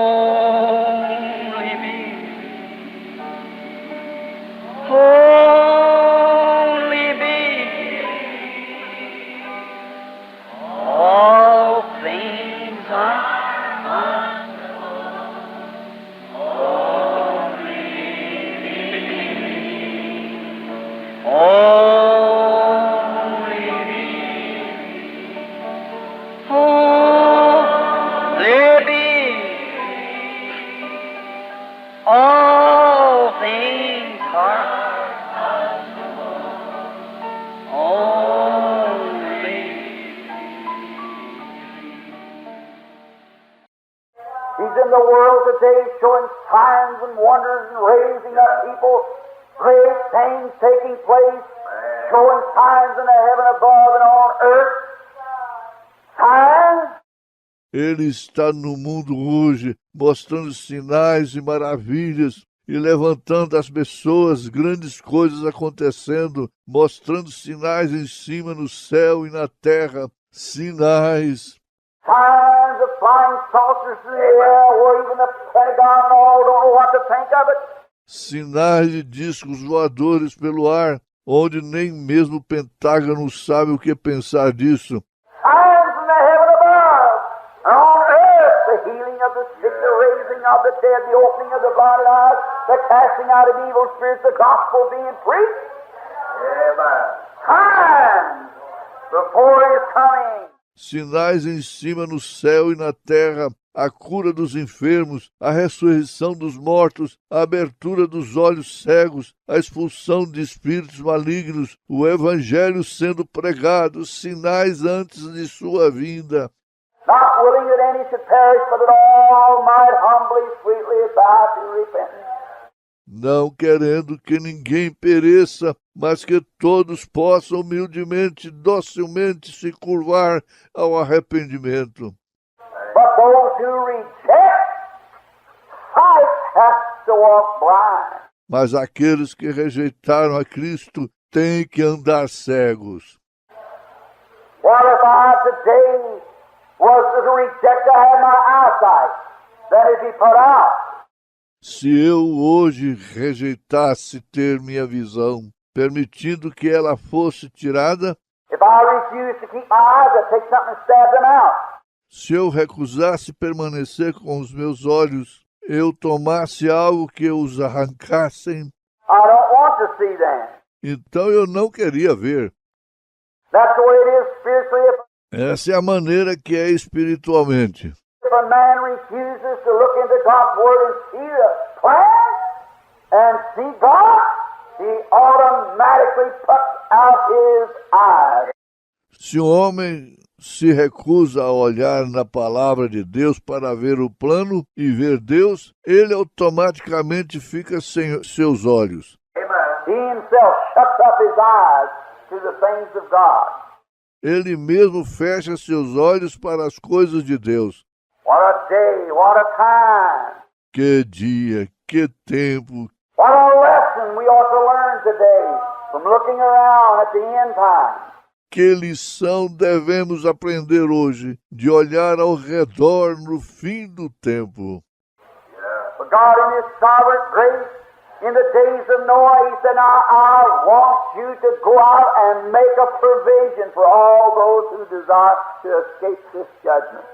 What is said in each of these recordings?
Only me. Only me. All things are only me. Only me. All things are only. He's in the world today showing signs and wonders and raising up people, great things taking place, showing signs in the heaven above and on earth. Signs. Ele está no mundo hoje, mostrando sinais e maravilhas e levantando as pessoas, grandes coisas acontecendo, mostrando sinais em cima no céu e na terra, sinais. Signs of flying saucers in the air where even the Pentagon and all don't know what to think of it. Sinais de discos voadores pelo ar, onde nem mesmo o Pentágono sabe o que pensar disso. Signs in the heaven above and on earth, the healing of the sick, the raising of the dead, the opening of the blinded eyes, the casting out of evil spirits, the gospel being preached. Amen. Signs before His coming. Sinais em cima no céu e na terra, a cura dos enfermos, a ressurreição dos mortos, a abertura dos olhos cegos, a expulsão de espíritos malignos, o evangelho sendo pregado, sinais antes de sua vinda. Not willing that any should perish, but that all might humbly, sweetly bow to repentance. Não querendo que ninguém pereça, mas que todos possam humildemente, docilmente se curvar ao arrependimento. But those who reject, sight has to walk blind. Mas aqueles que rejeitaram a Cristo têm que andar cegos. What if I today was to reject to have my eyesight? Then it'd be put out. Se eu hoje rejeitasse ter minha visão, permitindo que ela fosse tirada, If I refuse to keep my eyes, I'd take something and stab them out. se eu recusasse permanecer com os meus olhos, eu tomasse algo que os arrancassem, I don't want to see them. então eu não queria ver. That's the way it is spiritually. Essa é a maneira que é espiritualmente. If a man refuses to look into God's Word and see the plan and see God, he automatically puts out his eyes. Se o homem se recusa a olhar na palavra de Deus para ver o plano e ver Deus, ele automaticamente fica sem seus olhos. He himself shuts up his eyes to the things of God. Ele mesmo fecha seus olhos para as coisas de Deus. What a day, what a time. Que dia, que tempo, What a lesson we ought to learn today from looking around at the end time. que lição devemos aprender hoje de olhar ao redor no fim do tempo. But God in His sovereign grace, in the days of Noah, He said, now I want you to go out and make a provision for all those who desire to escape this judgment.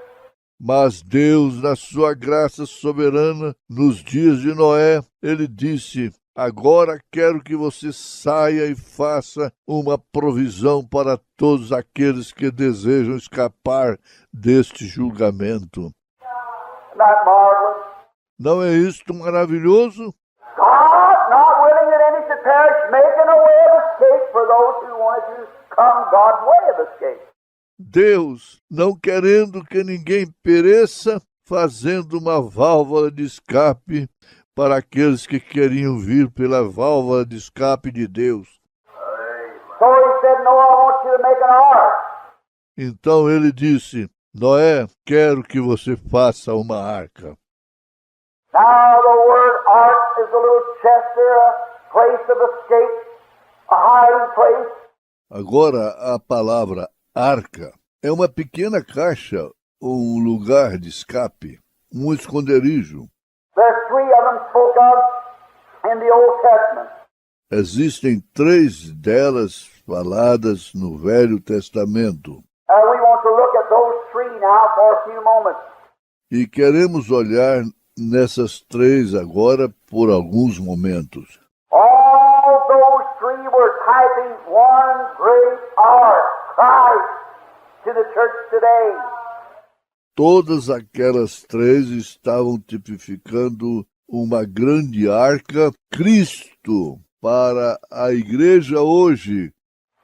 Mas Deus, na sua graça soberana, nos dias de Noé, Ele disse, agora quero que você saia e faça uma provisão para todos aqueles que desejam escapar deste julgamento. Isn't that marvelous? Não é isto maravilhoso? God, not willing that any should perish, making a way of escape for those who wanted to come God's way of escape. Deus, não querendo que ninguém pereça, fazendo uma válvula de escape para aqueles que queriam vir pela válvula de escape de Deus. So He said, Noah, I want you to make an ark. Então ele disse, Noé, quero que você faça uma arca. Now the word ark is a little chest there, a place of escape, a hiding place. Agora a palavra arca é uma pequena caixa ou um lugar de escape. um esconderijo. There's three of them spoke of in the Old Testament. Existem 3 delas faladas no Velho Testamento. We want to look at those three now for a few moments. E queremos olhar nessas 3 agora por alguns momentos. All those three were typing one great ark, Christ, to the church today. Todas aquelas 3 estavam tipificando uma grande arca, Cristo, para a igreja hoje.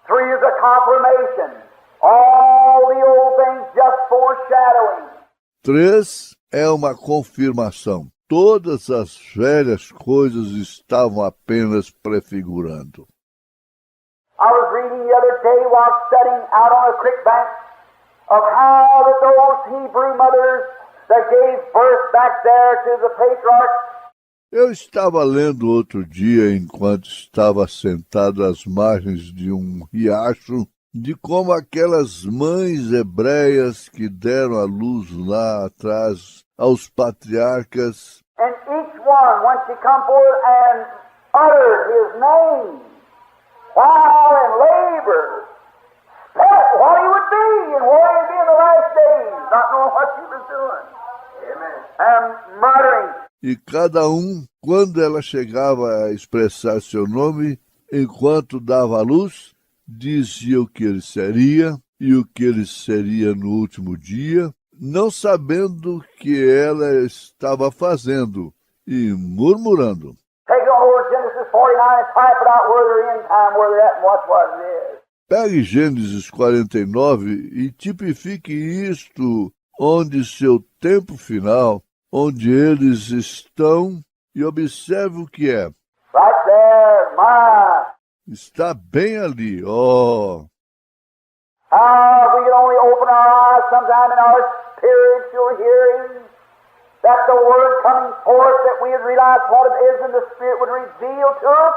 3 is a confirmation. All the old things just foreshadowing. 3 é uma confirmação. Todas as velhas coisas estavam apenas prefigurando. I was reading the other day while studying out on a creek bank of how that those Hebrew mothers that gave birth back there to the patriarchs. Eu estava lendo outro dia, enquanto estava sentado às margens de um riacho, de como aquelas mães hebreias que deram a luz lá atrás aos patriarcas, And each one, when she come forth and uttered his name, while in labor, spelt what he would be and where he'd be in the last days, not knowing what she was doing. Amen. And muttering. e cada quando ela chegava a expressar seu nome, enquanto dava a luz, dizia o que ele seria e o que ele seria no último dia, não sabendo o que ela estava fazendo e murmurando. Take over Genesis 49 and type it out where they're in time, where they're at, and watch what it is. Pegue Gênesis 49 e tipifique isto onde seu tempo final, onde eles estão, e observe o que é. Right there, my. Está bem ali, ó. We can only open our eyes sometime in our spiritual hearing, that the word coming forth, that we would realize what it is and the Spirit would reveal to us.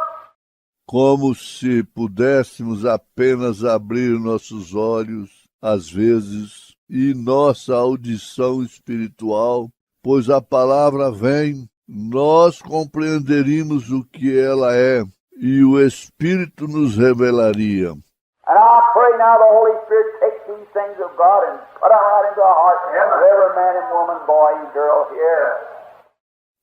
Como se pudéssemos apenas abrir nossos olhos, às vezes, e nossa audição espiritual, pois a palavra vem, nós compreenderíamos o que ela é, e o Espírito nos revelaria. And I pray now the Holy Spirit takes these things of God and put them right into the heart of every man and woman, boy and girl here.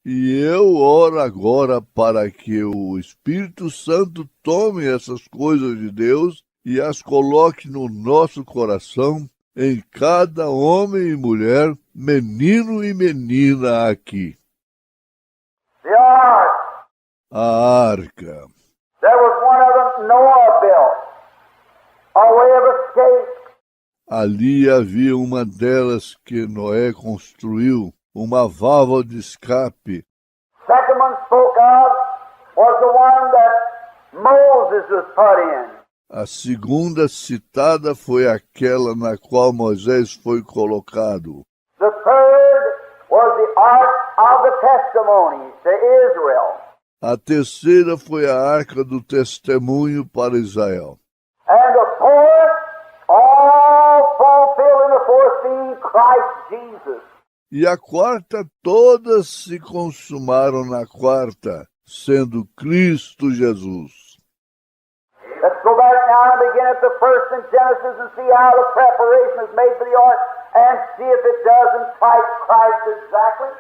E eu oro agora para que o Espírito Santo tome essas coisas de Deus e as coloque no nosso coração, em cada homem e mulher, menino e menina aqui. The ark. A arca. There was one of them Noah built, a way of escape. Ali havia uma delas que Noé construiu, uma válvula de escape. Second one spoke of was the one that Moses was put in. A segunda citada foi aquela na qual Moisés foi colocado. The third was the ark of the testimony to Israel. A terceira foi a arca do testemunho para Israel. And the fourth, all fulfilled in the fourth being Christ Jesus. E a quarta, todas se consumaram na quarta, sendo Cristo Jesus. Let's go back now and begin at the first in Genesis and see how the preparation is made for the ark and see if it doesn't type Christ exactly.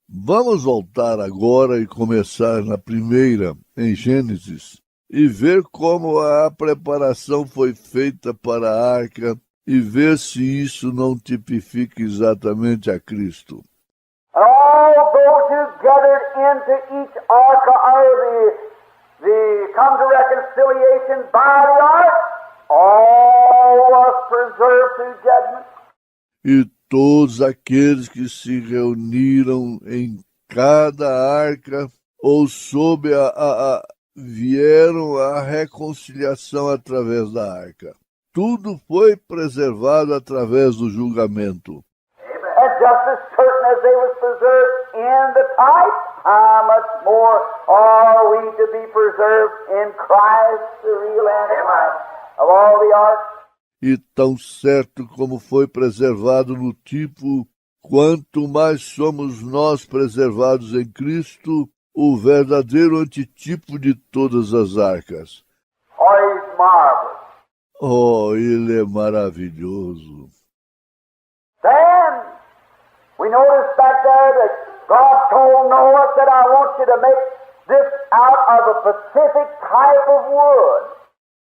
Vamos voltar agora e começar na primeira, em Gênesis, e ver como a preparação foi feita para a arca e ver se isso não tipifica exatamente a Cristo. And all those who gathered into each ark or the come to reconciliation by the ark, all was preserved through judgment. E todos aqueles que se reuniram em cada arca ou sob vieram à reconciliação através da arca. Tudo foi preservado através do julgamento. And just as certain as they was preserved in the type, how much more are we to be preserved in Christ, the real antichrist of all the arts? E tão certo como foi preservado no tipo, Quanto mais somos nós preservados em Cristo, o verdadeiro antitipo de todas as arcas. Oh, he's marvelous. Oh, ele é maravilhoso. Then we notice back there that God told Noah that I want you to make this out of a specific type of wood.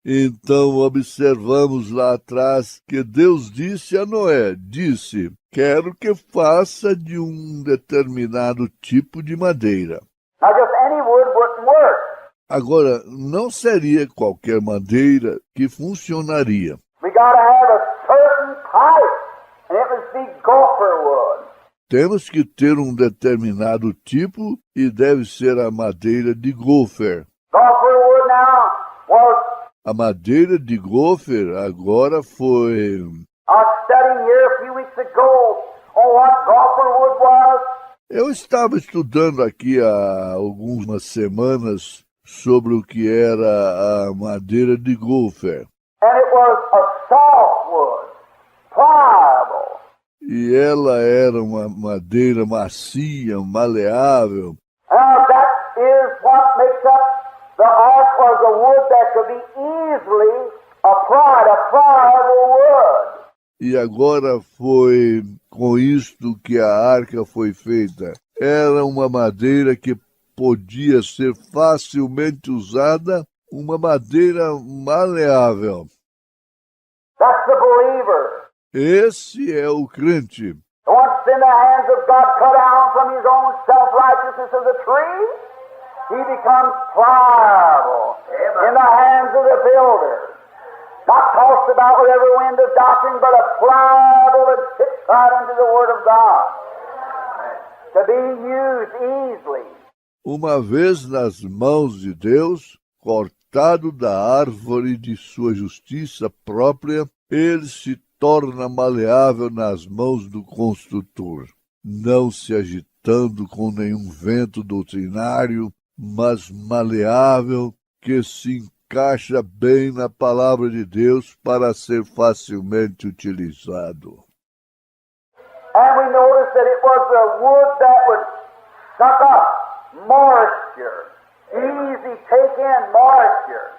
Então observamos lá atrás que Deus disse a Noé, quero que faça de um determinado tipo de madeira. Now just any wood wouldn't work. Agora, não seria qualquer madeira que funcionaria. We got to have a certain type, and it must be gopher wood. Temos que ter um determinado tipo e deve ser a madeira de gopher. Gopher wood now was, A madeira de gopher agora foi... I was studying here a few weeks ago on what gopher wood was. Eu estava estudando aqui há algumas semanas sobre o que era a madeira de gopher. And it was a softwood, pliable. E ela era uma madeira macia, maleável. Now that is what makes up the ark, was a wood that could be easily applied, a pliable wood. E agora foi com isto que a arca foi feita. Era uma madeira que podia ser facilmente usada, uma madeira maleável. That's the believer. Esse é o crente. Once in the hands of God, cut down from his own self-righteousness as a tree, he becomes pliable in the hands of the builder. Not tossed about with every wind of doctrine, but a pliable that fits right into the Word of God, to be used easily. Uma vez nas mãos de Deus, cortado da árvore de sua justiça própria, ele se torna maleável nas mãos do construtor, não se agitando com nenhum vento doutrinário, mas maleável, que se encaixa bem na palavra de Deus para ser facilmente utilizado. And we noticed that it was the wood that would suck up moisture, easy take in moisture.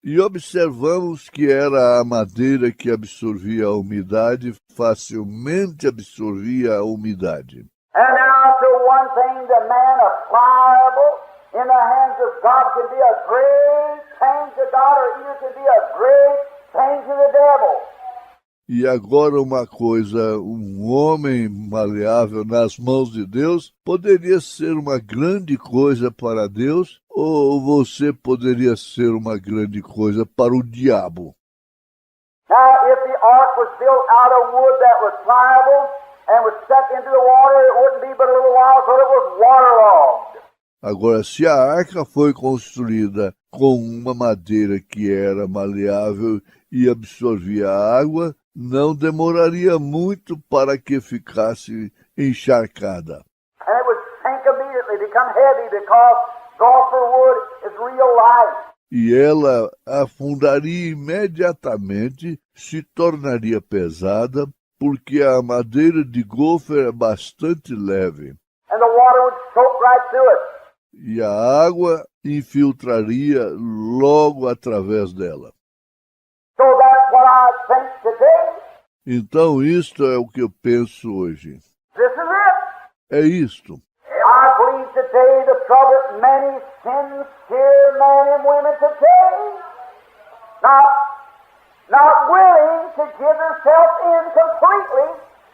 E observamos que era a madeira que absorvia a umidade, facilmente absorvia a umidade. And now to one thing, the man of pliable in the hands of God can be a great pain to God, or either can be a great pain to the devil. E agora uma coisa, um homem maleável nas mãos de Deus poderia ser uma grande coisa para Deus, ou você poderia ser uma grande coisa para o diabo. Now, if the ark was built out of wood that was pliable and was stuck into the water, it wouldn't be but a little while till it was waterlogged. Agora, se a arca foi construída com uma madeira que era maleável e absorvia a água, não demoraria muito para que ficasse encharcada. And it would sink immediately, become heavy, because gopher wood is real light. E ela afundaria imediatamente, se tornaria pesada, porque a madeira de gopher é bastante leve. And the water would soak right through it. E a água infiltraria logo através dela. So that's what I think today. Então, isto é o que eu penso hoje. This is it. É isto. I believe today the trouble that many sincere men and women today not willing to give themselves in completely,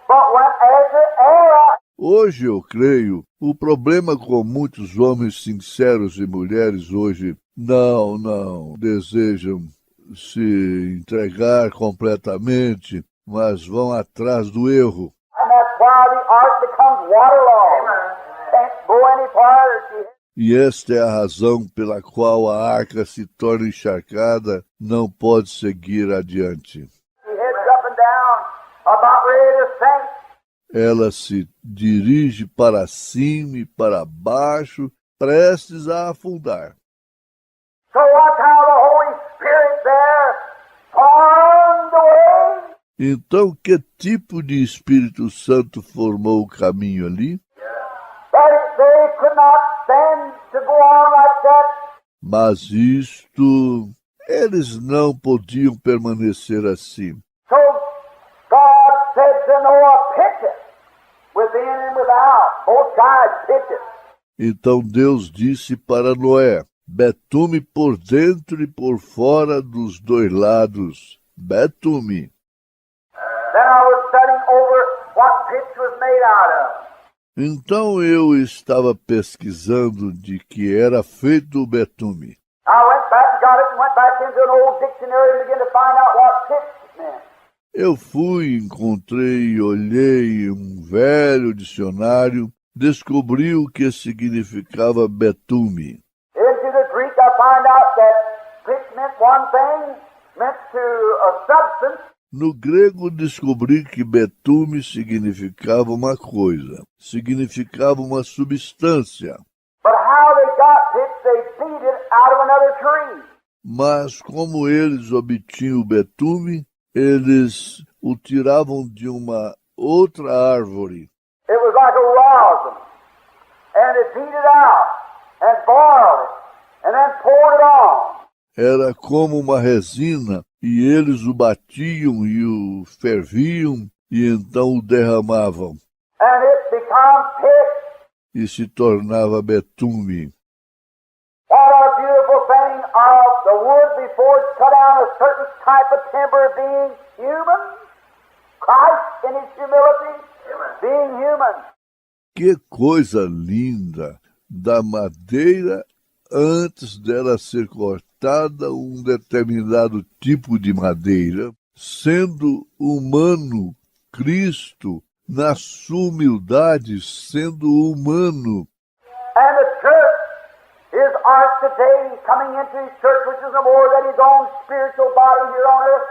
but went after error. Hoje, eu creio, o problema com muitos homens sinceros e mulheres hoje não desejam se entregar completamente, mas vão atrás do erro. And that's why the ark becomes waterlogged. Can't go any farther. E esta é a razão pela qual a arca se torna encharcada, não pode seguir adiante. She heads up and down, about ready to sink. Ela se dirige para cima e para baixo, prestes a afundar. So watch how the Holy Spirit there formed the way. Então, que tipo de Espírito Santo formou o caminho ali? That they could not stand to go on like that. Mas isto, eles não podiam permanecer assim. So God said to Noah, pitch it, within and without, both sides pitch it. Então Deus disse para Noé, betume por dentro e por fora dos dois lados, betume. Then I was studying over what pitch was made out of. Então eu estava pesquisando de que era feito o betume. I went back and got it and went back into an old dictionary and began to find out what pitch meant. Eu fui, encontrei, olhei um velho dicionário, descobri o que significava betume. Into the Greek I find out that pitch meant one thing, meant to a substance. No grego descobri que betume significava uma coisa, significava uma substância. But how they got pitch, they beat it out of another tree. Mas como eles obtinham o betume, eles o tiravam de uma outra árvore. It was like a rosin, and they beat it out and boiled it, and then poured it on. Era como uma resina, e eles o batiam e o ferviam, e então o derramavam, And it becomes pitch. e se tornava betume. What a beautiful thing of the wood before it's cut down, a certain type of timber being human. Christ in his humility, being human. Que coisa linda da madeira antes dela ser cortada, um determinado tipo de madeira, sendo humano, Cristo, na sua humildade, sendo humano. And the church, his ark today, coming into his church, which is no more than his own spiritual body here on earth.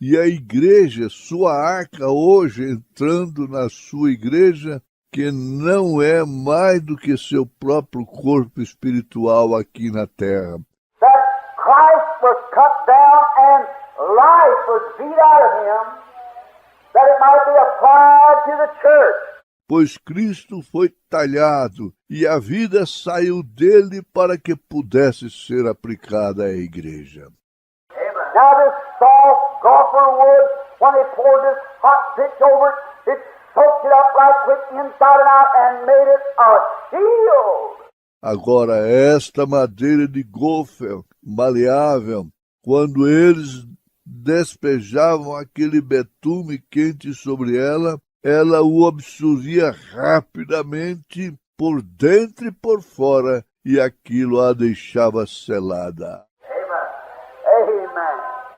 E a igreja, sua arca hoje, entrando na sua igreja, que não é mais do que seu próprio corpo espiritual aqui na terra. That Christ was cut down and life was beat out of him, that it might be applied to the church. Pois Cristo foi talhado e a vida saiu dele para que pudesse ser aplicada à igreja. Now this soft gopher wood, when they poured this hot pitch over it, it soaked it up right quick inside and out and made it a shield. Agora, esta madeira de gofer maleável, quando eles despejavam aquele betume quente sobre ela, ela o absorvia rapidamente por dentro e por fora, e aquilo a deixava selada.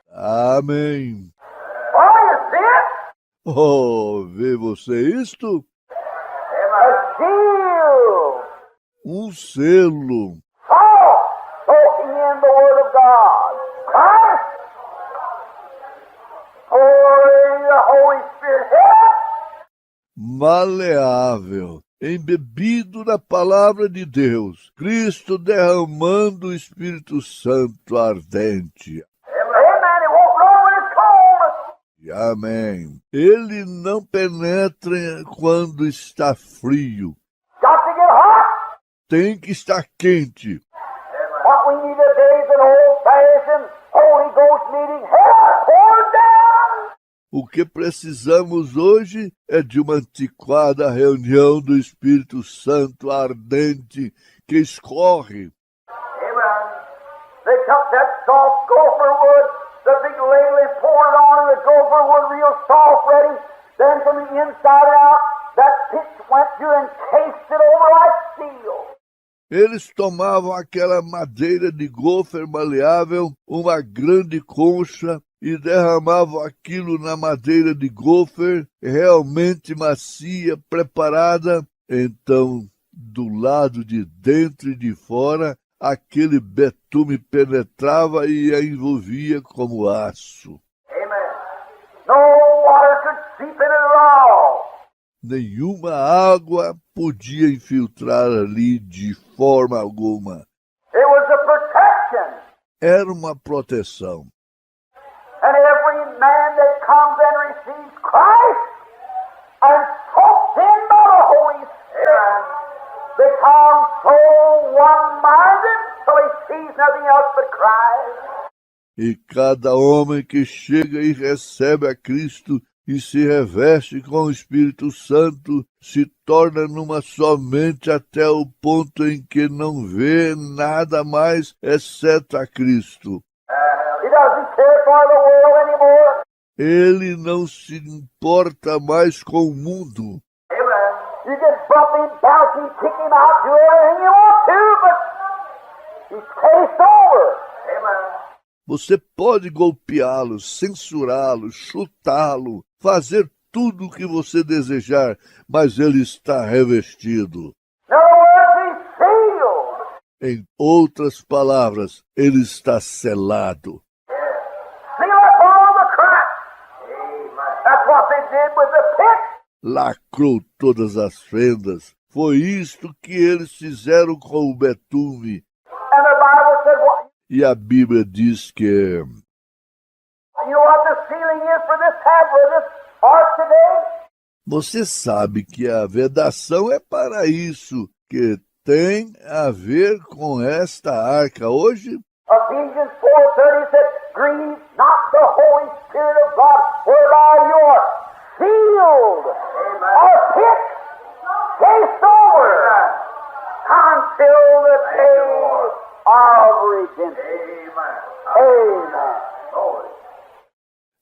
Amen. Amém. Oh, you see it? Oh, vê você isto? A shield. Um selo. Salt, soaking in the Word of God. Christ, pouring the Holy Spirit here. Maleável, embebido na palavra de Deus, Cristo derramando o Espírito Santo ardente. Amen. It won't run when it's cold. E amém. Ele não penetra quando está frio, Got to get hot. tem que estar quente. What we need today is an old-fashioned Holy Ghost meeting. Hell poured down. O que precisamos hoje é de uma antiquada reunião do Espírito Santo ardente que escorre. Amen. They took that soft gopher wood, the big ladle, poured it on, and the gopher wood real soft, ready. Then from the inside out, that pitch went through and cased it over like steel. Eles tomavam aquela madeira de gofer maleável, uma grande concha, e derramavam aquilo na madeira de gofer, realmente macia, preparada. Então, do lado de dentro e de fora, aquele betume penetrava e a envolvia como aço. Amen. No water could seep in it at all. Nenhuma água podia infiltrar ali de forma alguma. It was a protection. Era uma proteção. And every man that comes and receives Christ and soaked in by the Holy Spirit, becomes so one-minded till he sees nothing else but Christ. E cada homem que chega e recebe a Cristo e se reveste com o Espírito Santo se torna numa só mente até o ponto em que não vê nada mais exceto a Cristo. He doesn't care for the world anymore. Ele não se importa mais com o mundo. Amen. You can bump him, bounce him, kick him out, do everything you want to, but he's cased over. Amen. Você pode golpeá-lo, censurá-lo, chutá-lo, fazer tudo o que você desejar, mas ele está revestido. In other words, he's sealed. Em outras palavras, ele está selado. Seal upon the cross. Amen. That's what they did with the pit. Lacrou todas as fendas. Foi isto que eles fizeram com o betume. And the Bible said, what? E a Bíblia diz que You know what the sealing is for this tabernacle, this ark today? você sabe que a vedação é para isso, que tem a ver com esta arca hoje. Ephesians 4:30 said, grieve not the Holy Spirit of God, whereby you are sealed, or picked, cased over, until the day of redemption. Amen.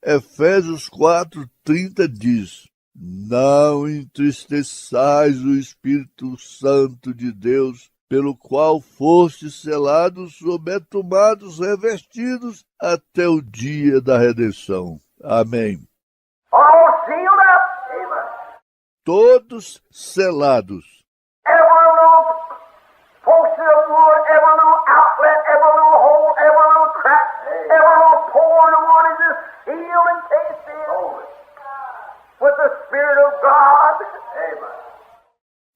Efésios 4:30 diz: não entristeçais o Espírito Santo de Deus, pelo qual fostes selados, sobetumados, revestidos, até o dia da redenção. Amém. All sealed up. Amen. Todos selados. Every little portion of wood, every little outlet, every little hole, every little crack, every little pore in the wood is just sealed and cased in with the Spirit of God. Amen.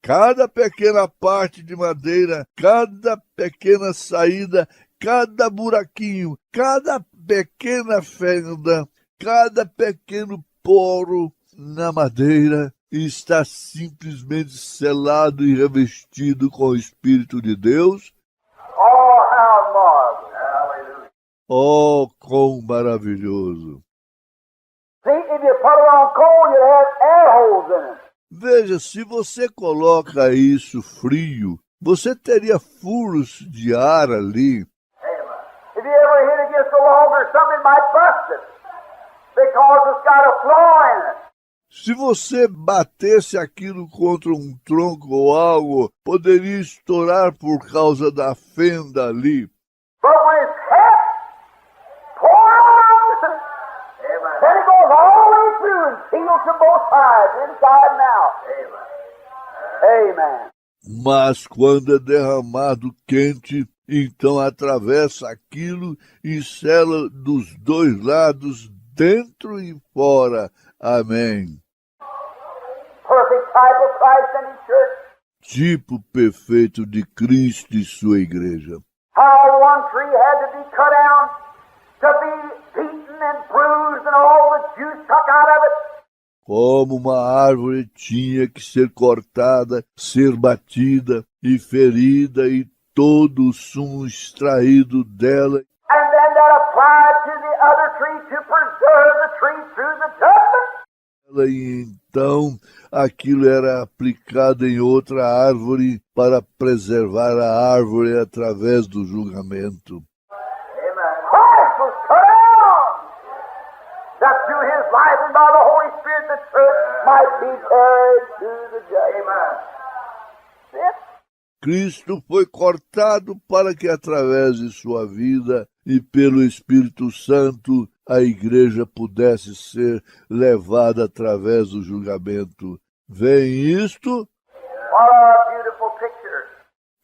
Cada pequena parte de madeira, cada pequena saída, cada buraquinho, cada pequena fenda, cada pequeno poro na madeira está simplesmente selado e revestido com o Espírito de Deus. Oh, how marvelous. Hallelujah. Oh, quão maravilhoso! See, if you put it on cold, you'd have air holes in it. Veja, se você coloca isso frio, você teria furos de ar ali. If you ever hit against a log or something, it might bust it because it's got a flaw in it. Se você batesse aquilo contra um tronco ou algo, poderia estourar por causa da fenda ali. But when it's hot, pour on, then it goes all the way through and seals to both sides, inside and out. Amen. Mas quando é derramado quente, então atravessa aquilo e sela dos dois lados, dentro e fora. Amém. Perfect type of Christ and His church. Tipo perfeito de Cristo e sua igreja. How one tree had to be cut down to be beaten and bruised and all the juice sucked out of it. Como uma árvore tinha que ser cortada, ser batida e ferida e todo o sumo extraído dela. And then that applied to the other tree to preserve the tree through the judgment. E então aquilo era aplicado em outra árvore para preservar a árvore através do julgamento. Christ was cut down that through His life and by the Holy Spirit the church might be carried to the judgment. Amen. Cristo foi cortado para que através de sua vida e pelo Espírito Santo a igreja pudesse ser levada através do julgamento. Vem isto? What a beautiful picture.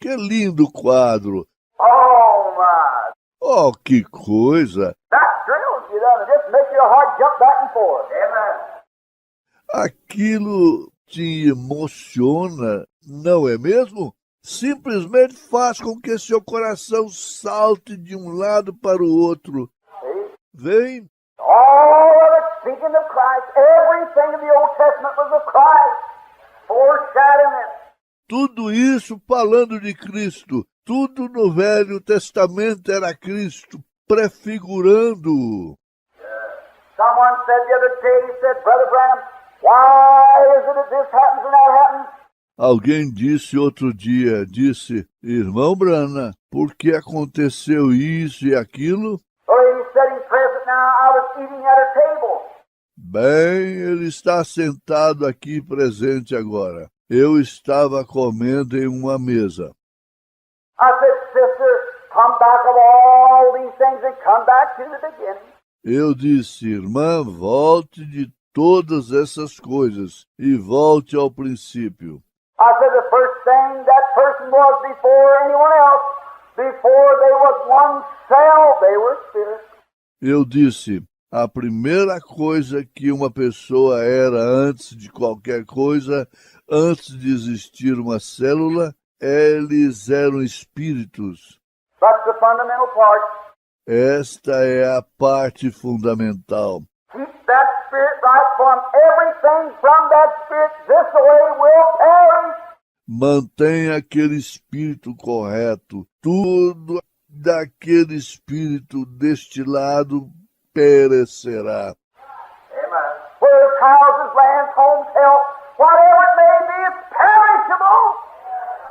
Que lindo quadro! Oh my. Oh, que coisa! That thrills you, doesn't it? Just makes your heart jump back and forth. Amen. Aquilo te emociona, não é mesmo? Simplesmente faz com que seu coração salte de um lado para o outro. See? Vem, All of it speaking speaking of Christ. Everything in the Old Testament was of Christ, foreshadowing it. Tudo isso falando de Cristo. Tudo no Velho Testamento era Cristo, prefigurando. Someone said the other day, said, Brother Branham, why is it that this happens and that happens? Alguém disse outro dia, Irmão Branham, por que aconteceu isso e aquilo? Well, he's sitting present now. I was eating at a table. Bem, ele está sentado aqui presente agora. Eu estava comendo em uma mesa. I said, sister, come back of all these things and come back to the beginning. Eu disse, irmã, volte de todas essas coisas e volte ao princípio. I said, the first thing that person was before anyone else, before they was one cell, they were spirit. Eu disse, a primeira coisa que uma pessoa era antes de qualquer coisa, antes de existir uma célula, eles eram espíritos. That's the fundamental part. Esta é a parte fundamental. Keep that spirit right from everything from that spirit this way will perish. Mantenha aquele espírito correto. Tudo daquele espírito destilado perecerá. Amen. Whereas houses, lands, homes, health, whatever it may be, it's perishable.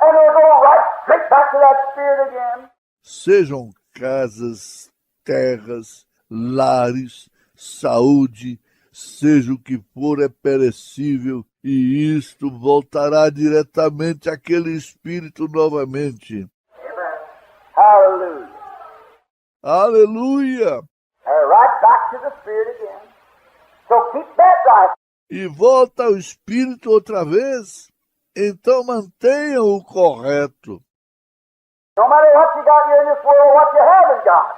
And it'll go right straight back to that spirit again. Sejam casas, terras, lares, saúde, seja o que for, é perecível, e isto voltará diretamente àquele espírito novamente. Amen. Hallelujah. Aleluia! Right back to the spirit again. So keep that right. E volta ao espírito outra vez? Então mantenham o correto. No matter what you got here in this world, what you haven't got.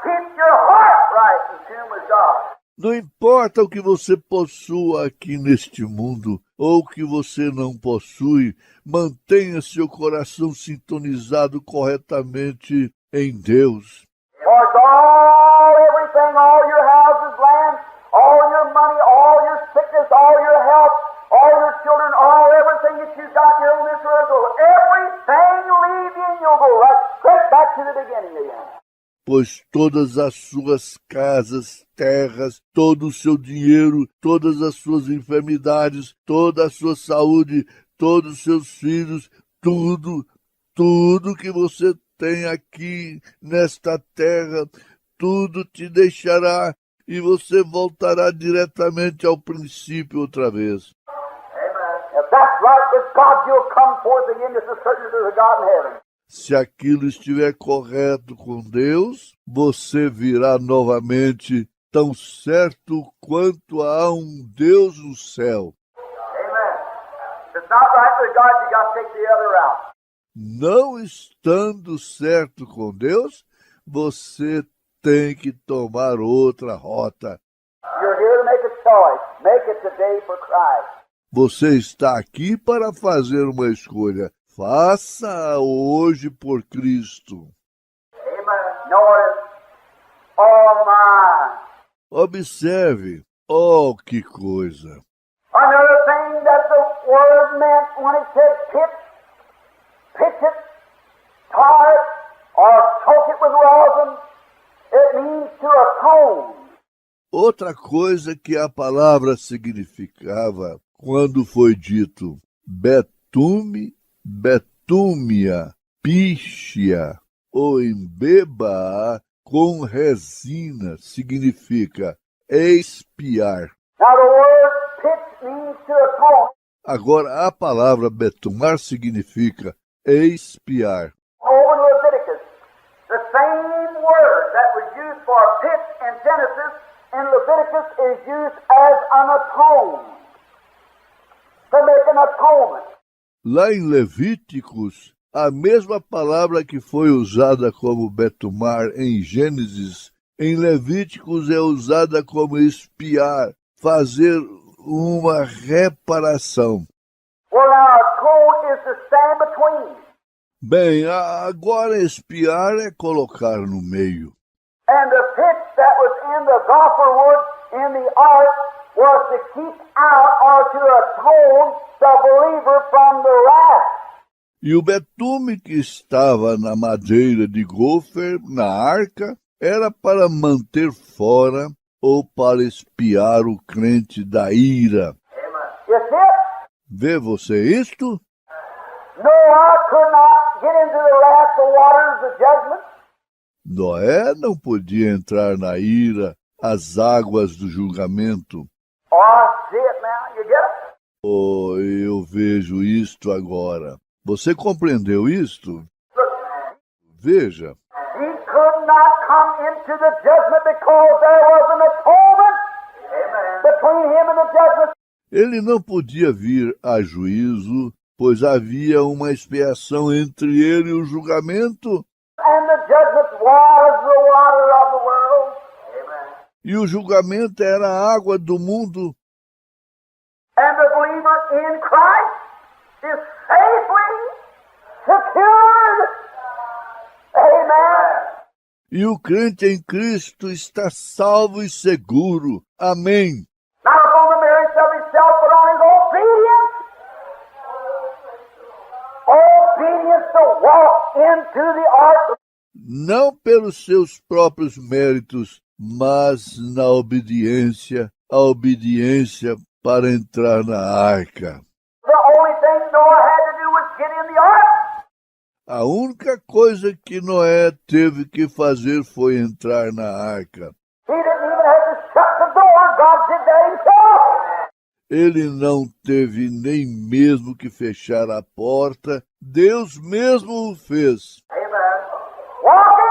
Keep your heart right in tune with God. Não importa o que você possua aqui neste mundo, ou o que você não possui, mantenha seu coração sintonizado corretamente em Deus. For all, everything, all your houses, land, all your money, all your sickness, all your health, all your children, all everything that you got here on this earth, everything you leave in, you'll go right straight back to the beginning again. Pois todas as suas casas, terras, todo o seu dinheiro, todas as suas enfermidades, toda a sua saúde, todos os seus filhos, tudo que você tem aqui nesta terra, tudo te deixará e você voltará diretamente ao princípio outra vez. Amen. If that's right with God, you'll come forth again as the certainty of God in heaven. Se aquilo estiver correto com Deus, você virá novamente tão certo quanto há um Deus no céu. Amen. If it's not right with God, you got to take the other route. Não estando certo com Deus, você tem que tomar outra rota. You're here to make a choice. Make it today for Christ. Você está aqui para fazer uma escolha. Faça hoje por Cristo. Amen. Notice, all mine. Observe. Oh, que coisa! Another thing that the word meant when it said pitch it, tar it, or soak it with rosin, it means to atone. Outra coisa que a palavra significava quando foi dito betume, betúmia, pichia ou embeba com resina, significa expiar. Now the word pitch means to atone. Agora a palavra betumar significa expiar. Over in Leviticus, the same word that was used for pitch in Genesis, in Leviticus is used as an atone, to make an atonement. Lá em Levíticos, a mesma palavra que foi usada como betumar em Gênesis, em Levíticos é usada como expiar, fazer uma reparação. Well, now, atone is to stand between. Bem, agora expiar é colocar no meio. And the pitch that was in the gopher wood in the ark was to keep out or to atone the believer from the wrath. E o betume que estava na madeira de gofer, na arca, era para manter fora ou para espiar o crente da ira. You see it? Vê você isto? Noah could not get into the wrath, the waters, the judgment. Noé não podia entrar na ira, as águas do julgamento. Oh, I see it now. You get it? Oh, eu vejo isto agora. Você compreendeu isto? Look, Veja, he could not come into the judgment because there was an atonement between him and the judgment. ele não podia vir a juízo, pois havia uma expiação entre ele e o julgamento, And the judgment was the water of the world. e o julgamento era a água do mundo. And the believer in Christ is safely secured. Amen. E o crente em Cristo está salvo e seguro. Amém. Not upon the merits of himself, but on his obedience. Obedience to walk into the ark. Não pelos seus próprios méritos, mas na obediência, a obediência para entrar na arca. The only thing Noah had to do was get in the ark. A única coisa que Noé teve que fazer foi entrar na arca. He didn't even have to shut the door. God did that himself. Ele não teve nem mesmo que fechar a porta, Deus mesmo o fez. Amen. Walk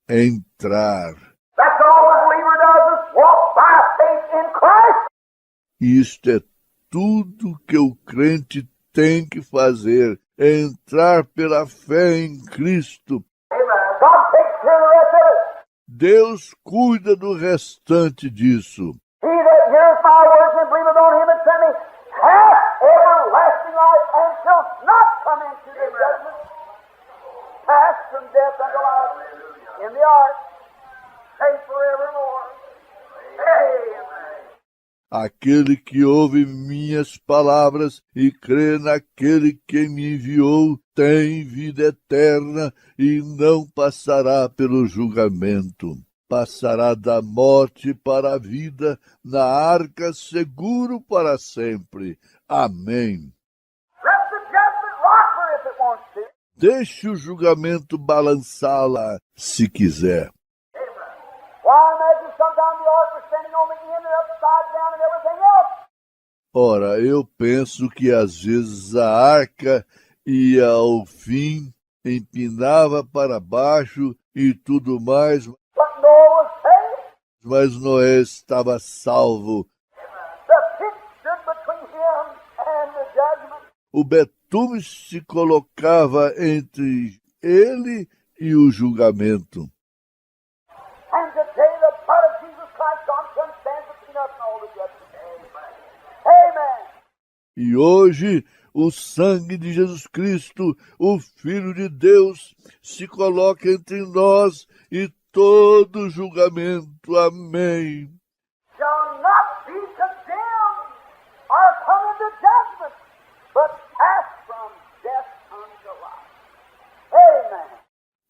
in. Entrar. That's all the believer does is walk by faith in Christ. Isto é tudo que o crente tem que fazer, é entrar pela fé em Cristo. Amen. God takes care of the rest of it. Deus cuida do restante disso. He that heareth my words and believeth on him that sent me hath everlasting life and shall not come into the judgment, pass from death unto life in the ark, safe forevermore. Amen. Aquele que ouve minhas palavras e crê naquele que me enviou tem vida eterna e não passará pelo julgamento. Passará da morte para a vida, na arca seguro para sempre. Amém. Let the judgment rock her if it wants to. Deixe o julgamento balançá-la, se quiser. Amen. Why, imagine sometime the ark was standing on the end and upside down and everything else. Ora, eu penso que às vezes a arca ia ao fim, empinava para baixo e tudo mais, But Noah was saved. mas Noé estava salvo. The pit stood between him and the judgment. O betume se colocava entre ele e o julgamento. And today the blood of Jesus Christ, God's Son, stands between us and all the judgment. Amen. E hoje o sangue de Jesus Cristo, o Filho de Deus, se coloca entre nós e todo julgamento. Amém. Shall not be condemned or come into judgment, but pass from death unto life. Amen.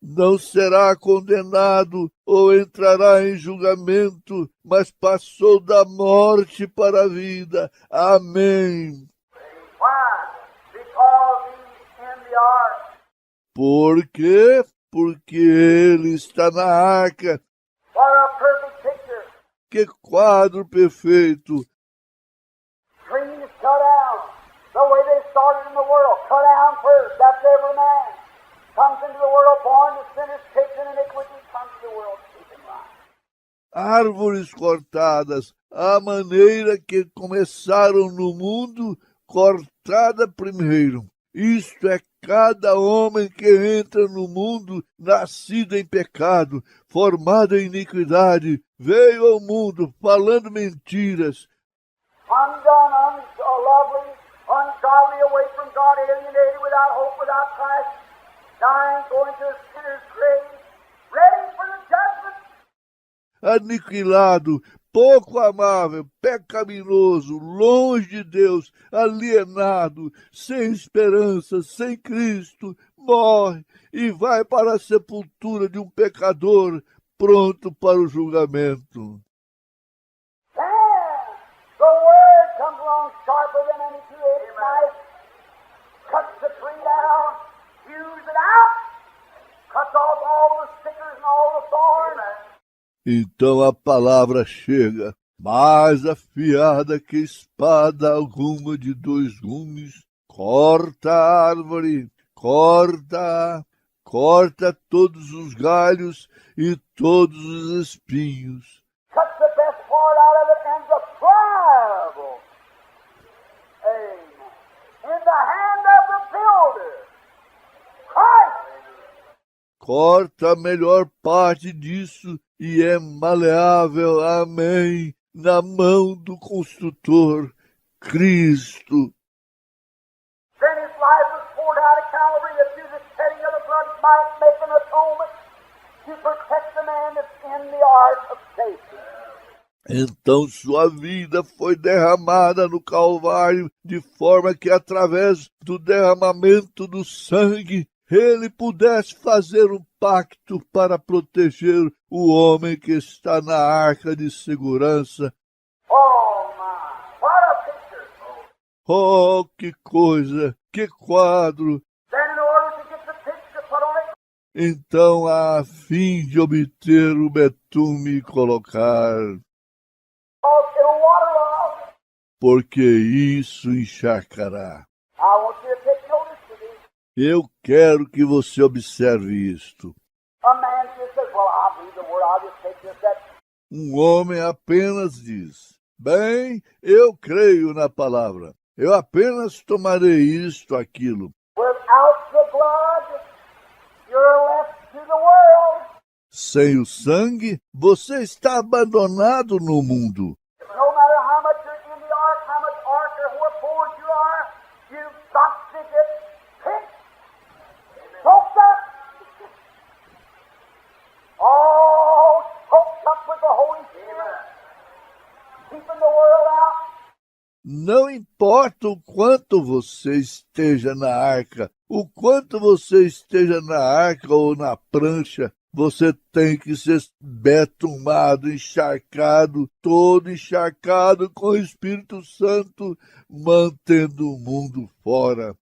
Não será condenado ou entrará em julgamento, mas passou da morte para a vida. Amém. Why? Because he's in the ark. Por quê? Porque ele está na arca. What a perfect picture. Que quadro perfeito! Trees cut down. The way they started in the world. Cut down first. That's every man. Comes into the world born to sinners, taken iniquity, comes to the world keeping right. Árvores cortadas, a maneira que começaram no mundo, cortada primeiro. Isto é cada homem que entra no mundo, nascido em pecado, formado em iniquidade, veio ao mundo falando mentiras, Undone, unlovely, ungodly, away from God, alienated, without hope, without Christ, dying, going to a sinner's grave, ready for the judgment. aniquilado, pouco amável, pecaminoso, longe de Deus, alienado, sem esperança, sem Cristo, morre e vai para a sepultura de um pecador pronto para o julgamento. Then the word comes along sharper than any two-edged knife, cuts the tree down, hews it out, cuts off all the stickers and all the thorns. Então a palavra chega, mais afiada que espada alguma de dois gumes, corta a árvore, corta todos os galhos e todos os espinhos. Cuts the best part out of it and the pliable. Amen. In the hand of the builder, Christ. Corta a melhor parte disso e é maleável, amém, na mão do construtor, Cristo. Then his life was poured out at Calvary that through the shedding of the blood might make an atonement to protect the man that's in the ark of safety. Então sua vida foi derramada no Calvário, de forma que através do derramamento do sangue, ele pudesse fazer um pacto para proteger o homem que está na arca de segurança. Oh my, what a picture! Oh, que coisa, que quadro! Then in order to get the picture put on it, Então, a fim de obter o betume e colocar, it'll water off. porque isso encharcará. I want you to take notice to this. Eu quero que você observe isto. A man just says, well, I'll read the word, I'll just take this, that. Um homem apenas diz, bem, eu creio na palavra. Eu apenas tomarei isto, aquilo. Without the blood, you're left to the world. Sem o sangue, você está abandonado no mundo. No matter how much you're in the ark, how much ark or what forward you are, you've got to get picked, soaked up. All soaked up with the Holy Spirit, keeping the world out. Não importa o quanto você esteja na arca, o quanto você esteja na arca ou na prancha, você tem que ser betumado, encharcado, todo encharcado com o Espírito Santo, mantendo o mundo fora.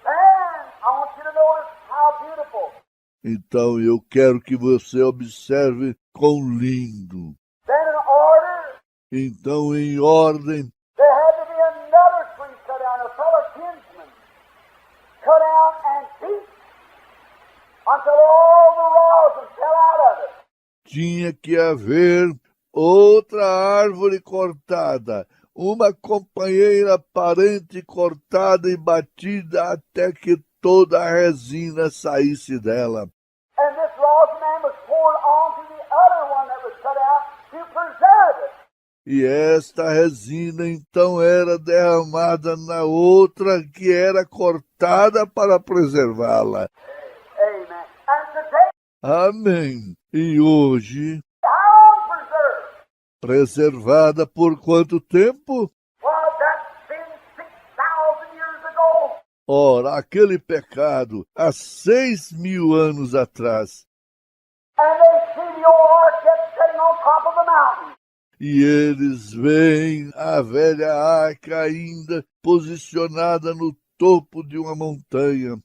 And I want you to notice how beautiful. Então eu quero que você observe quão lindo. Then in order, Então, em ordem, there had to be another tree cut down, a fellow kinsman, cut out and beat until all the rosin fell out of it. tinha que haver outra árvore cortada, uma companheira parente cortada e batida até que toda a resina saísse dela. And this rosin man was poured onto the other one that was cut out to preserve it. E esta resina então era derramada na outra que era cortada para preservá-la. Amen. And today, Amém. E hoje, how preserved? preservada por quanto tempo? Well, that's been 6,000 years ago. Ora, aquele pecado há 6.000 anos atrás. And they see the old ark yet sitting on top of the mountain. E eles veem a velha arca ainda posicionada no topo de uma montanha.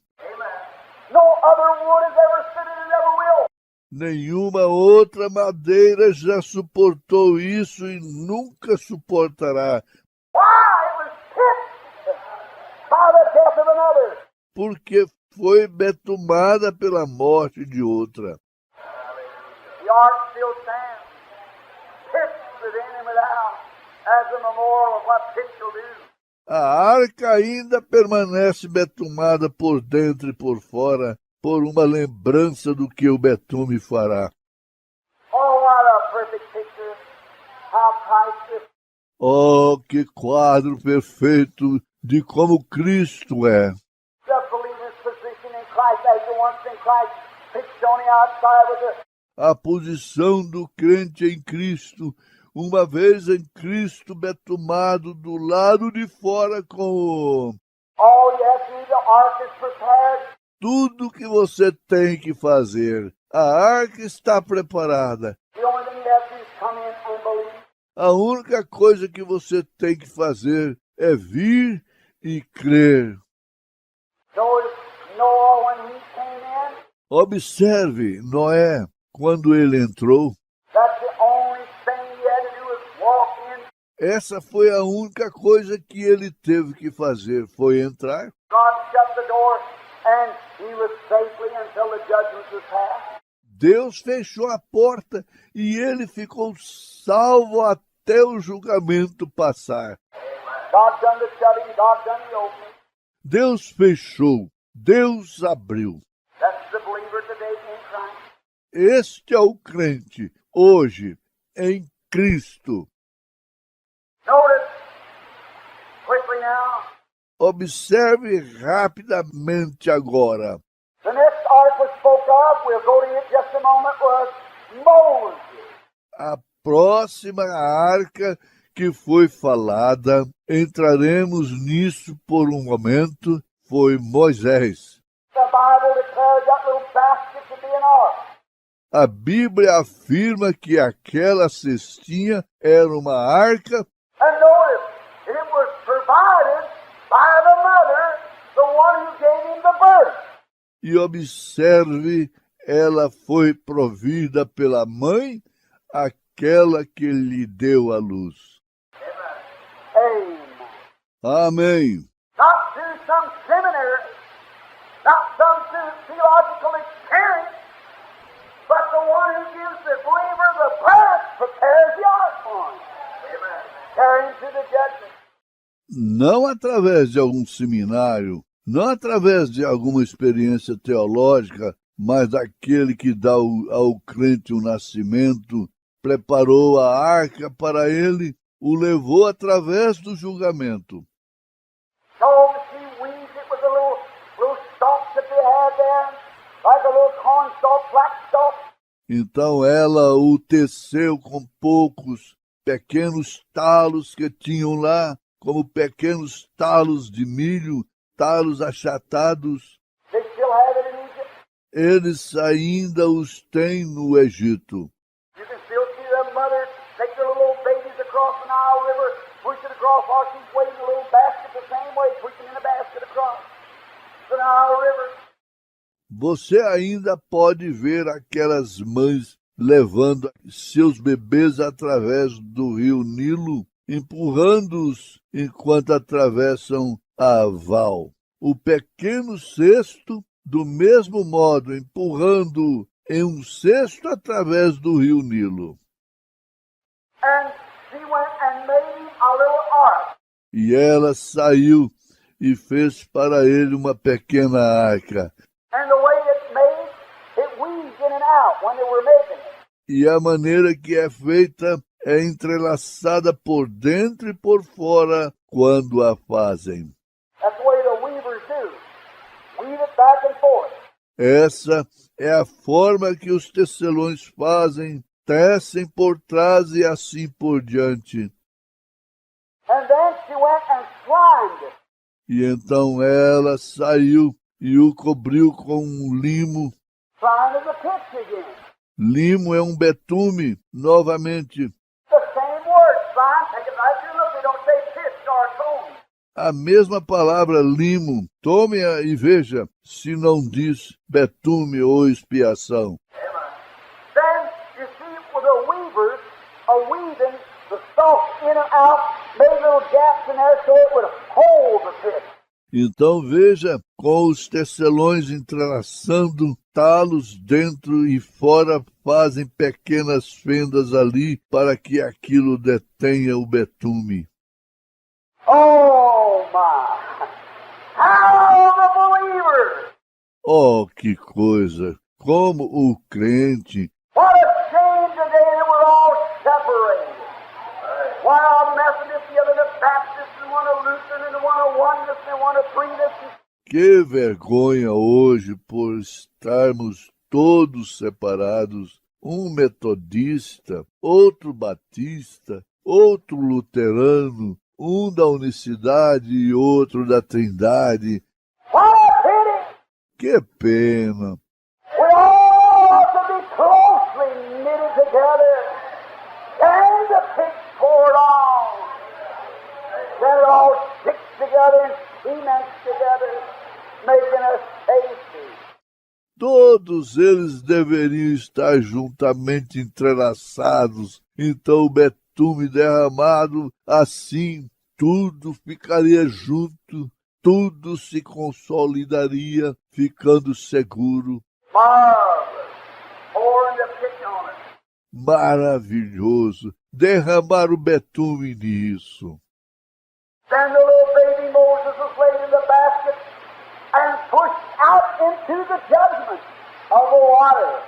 No other wood has ever stood it and never will. Nenhuma outra madeira já suportou isso e nunca suportará, Why? It was hit by the death of another. porque foi betumada pela morte de outra. The ark still stands, pitched within and without, as a memorial of what pitch will do. A arca ainda permanece betumada por dentro e por fora, por uma lembrança do que o betume fará. Oh, what a perfect picture. How priceless. Oh, que quadro perfeito de como Cristo é. The believer's position in Christ as the ones in Christ, pitched on the outside with the A posição do crente em Cristo, uma vez em Cristo betumado do lado de fora com all you have to do, the ark is prepared. tudo que você tem que fazer. A arca está preparada. The only thing you have to do is come in and believe. A única coisa que você tem que fazer é vir e crer. Notice Noah, when he came in, Observe Noé, quando ele entrou. that's the only thing he had to do was walk in. Essa foi a única coisa que ele teve que fazer, foi entrar. God shut the door, and he was safely until the judgment was passed. Deus fechou a porta e ele ficou salvo até o julgamento passar. God done the shutting, God done the opening. Deus fechou, Deus abriu. That's the believer today in Christ. Este é o crente hoje em Cristo. Notice, quickly now, Observe rapidamente agora. the next ark was spoke of, we'll go to it just a moment, was Moses. A próxima arca que foi falada, entraremos nisso por um momento, foi Moisés. The Bible declares that little basket to be an ark. A Bíblia afirma que aquela cestinha era uma arca And notice, it was provided by the mother, the one who gave him the birth. e observe, ela foi provida pela mãe, aquela que lhe deu a luz. Amen. Amém. Not through some seminary, not some theological experience, but the one who gives the believer the birth prepares the ark for him. Amen. Carry him to the judgment. Não através de algum seminário, não através de alguma experiência teológica, mas aquele que dá ao crente o nascimento, preparou a arca para ele, o levou através do julgamento. So she weaves it with the little stalks that they had there, like a little corn stalk, black stalk. Então ela o teceu com poucos pequenos talos que tinham lá, como pequenos talos de milho, talos achatados. They still have it in Egypt. Eles ainda os têm no Egito. You can still see the mothers take their little babies across the Nile River, push it across while she's waiting a little basket the same way, pushing in a basket across the Nile River. Você ainda pode ver aquelas mães levando seus bebês através do rio Nilo, empurrando-os enquanto atravessam a Val. O pequeno cesto, do mesmo modo, empurrando em um cesto através do rio Nilo. And she went and made him a little ark. E ela saiu e fez para ele uma pequena arca. And the way it's made, it weaves in and out when they were making it. E a maneira que é feita é entrelaçada por dentro e por fora quando a fazem. That's the way the weavers do. Weave it back and forth. Essa é a forma que os tecelões fazem, tecem por trás e assim por diante. And then she went and slimed it. E então ela saiu e o cobriu com um limo. Slime is a pitch again. Limo é um betume, novamente. The same word, slime. Take it right through. Look, they don't say pitch or tone. A mesma palavra limo, tome-a e veja, se não diz betume ou expiação. Then you see with the weavers are weaving the stalk in and out, made little gaps in there so it would hold the pitch. Então veja, com os tecelões entrelaçando talos dentro e fora, fazem pequenas fendas ali para que aquilo detenha o betume. Oh my! How the believer! Oh, que coisa! Como o crente! What a shame today that we're all separated. One a Methodist, the other a Baptist, and one a Lutheran, and one a Oneness, and one a Trinity. Que vergonha hoje por estarmos todos separados, um metodista, outro batista, outro luterano, um da unicidade e outro da trindade. What a pity! Que pena! We all ought to be closely knitted together, and the pitchfork on. Then it all sticks together and cements together, making us safety. Todos eles deveriam estar juntamente entrelaçados, então o betume derramado, assim tudo ficaria junto, tudo se consolidaria, ficando seguro. Marvelous. Pouring the pitch on it. Maravilhoso! Derramar o betume nisso. Then the little baby Moses was laid in the basket and pushed out into the judgment of the water.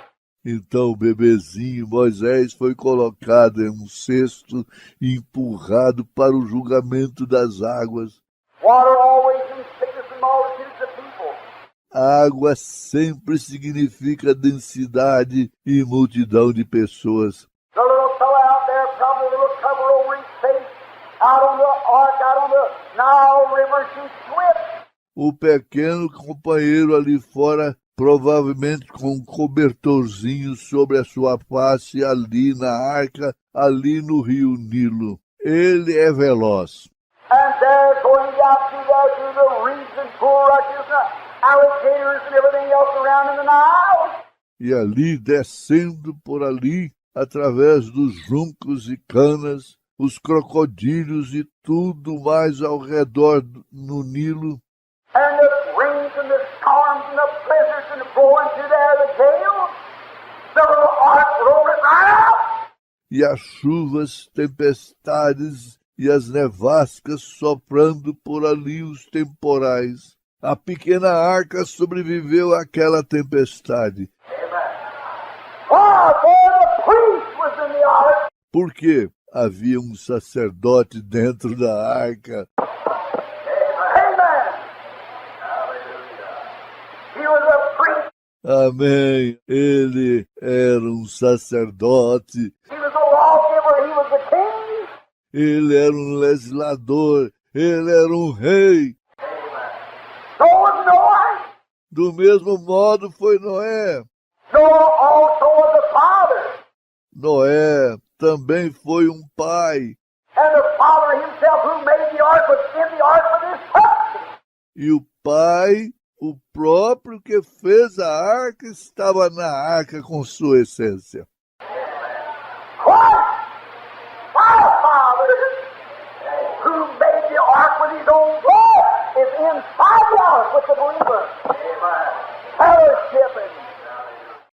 Então o bebezinho Moisés foi colocado em um cesto e empurrado para o julgamento das águas. Water always means sickness and multitudes of people. A água sempre significa densidade e multidão de pessoas. The little fellow out there, probably a little cover over his face, out on the ark, out on the Nile River, she slipped. O pequeno companheiro ali fora, provavelmente com um cobertorzinho sobre a sua face, ali na arca, ali no rio Nilo. Ele é veloz. And they're going out through the reeds and bulrushes and alligators and everything else around in the Nile. E ali, descendo por ali, através dos juncos e canas, os crocodilos e tudo mais ao redor no Nilo. And the rains and the storms and the blizzards and blowing through there, the gales, the little ark rolling right out. E as chuvas, tempestades e as nevascas soprando por ali os temporais. A pequena arca sobreviveu àquela tempestade. Why? For the priest was in the ark. Porque havia um sacerdote dentro da arca. Amen. He was a priest. Amém. Ele era um sacerdote. He was a lawgiver. He was a king. Ele era um legislador. Ele era um rei. So was Noah. Do mesmo modo foi Noé. Noah also was a father. Noé também foi um pai. And the father himself who made the ark was in the ark with his substance. E o pai, o próprio que fez a arca, estava na arca com sua essência. Christ, my father, who made the ark with his own blood, is inside the ark with the believer. Fellowshipping.